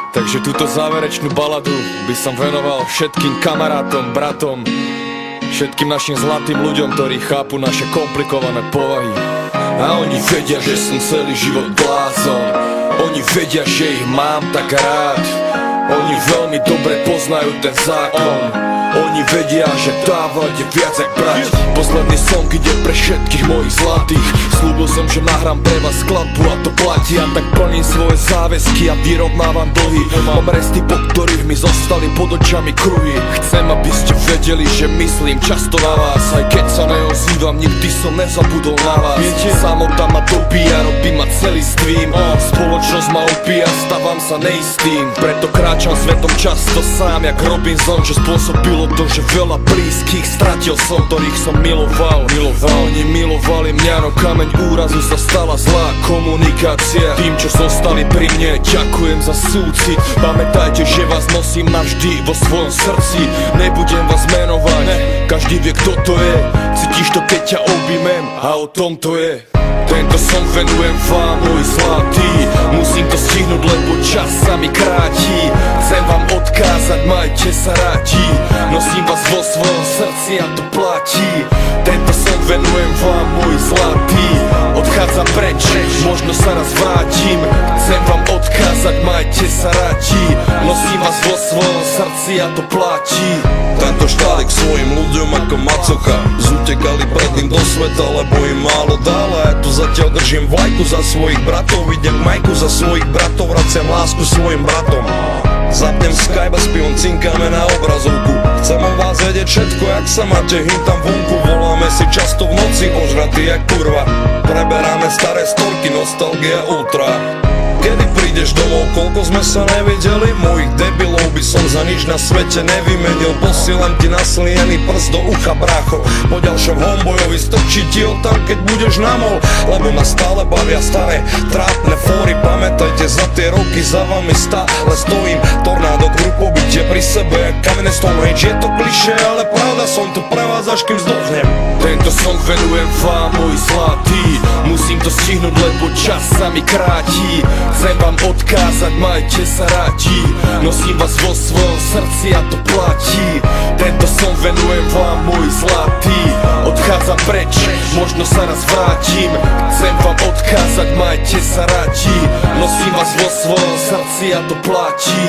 Takže túto záverečnú baladu by som venoval všetkým kamarátom, bratom, všetkým našim zlatým ľuďom, ktorí chápu naše komplikované povahy. A oni vedia, že som celý život blázon, oni vedia, že ich mám tak rád. Oni veľmi dobre poznajú ten zákon, oni vedia, že dávať je viac jak brať. Posledný song ide pre všetkých mojich zlatých. Slúbil som, že nahrám pre vás skladbu a to platí. A tak plním svoje záväzky a vyrovnávam dlhy. Mám resty, po ktorých mi zostali pod očami kruhy. Chcem, aby ste vedeli, že myslím často na vás. Aj keď sa neozývam, nikdy som nezabudol na vás. Samota ma dobíja, robí ma celistvým. Spoločnosť ma opíja, stávam sa neistým. Preto kráčam svetom často sám jak Robinson, že spôsobilo to, že veľa blízkych stratil som, ktorých som miloval. A oni milovali mňa, no kameň úrazu sa stala zlá komunikácia. Tým, čo zostali pri mne, ďakujem za súcit. Pamätajte, že vás nosím navždy vo svojom srdci. Nebudem vás menovať, každý vie, kto to je. Cítiš to, keď ťa objímem, a o tom to je. Tento song venujem vám, môj zlatý. Musím to stihnúť, lebo čas sa mi kráti. Chcem vám odkázať, majte sa rádi. Nosím vás vo svojom srdci a to platí. Tento song venujem vám, môj zlatý. Odchádzam preč, možno sa raz vrátim. Chcem vám odkázať, majte sa rádi. Nosím vás vo svojom srdci a to platí. Tento štálik svojim ľuďom ako macocha zutekali pred ním do sveta, lebo im málo dal. A ja tu zatiaľ držím vlajku za svojich bratov. Idem majku za svojich bratov, vraciam lásku svojim bratom. Zapnem Skype a s pivom cinkáme na obrazovku. Chcem o vás vedieť všetko, jak sa máte, hým tam vonku. Voláme si často v noci, ožratý jak kurva. Preberáme staré storky, nostalgia ultra. Kedy prídeš domov, koľko sme sa nevideli? Mojich debilov by som za nič na svete nevymenil. Posielam ti nasliený prst do ucha, brácho. Po ďalšom homebojovi strčí ti ho tam, keď budeš na mol. Lebo ma stále bavia staré trápne fóry. Pamätajte, za tie roky za vami stále stojím. Tornádo k rukobytie pri sebe jak kamenné Stonehenge. Je to klišé, ale pravda, som tu pre vás, až kým zdохnem. Tento song venujem vám, môj zlatý. Musím to stihnúť, lebo čas sa mi kráti. Chcem vám odkázať, majte sa rádi. Nosím vás vo svojom srdci a to platí. Tento song venujem vám, môj zlatý. Odchádzam preč, možno sa raz vrátim. Chcem vám odkázať, majte sa rádi. Nosím vás vo svojom srdci a to platí.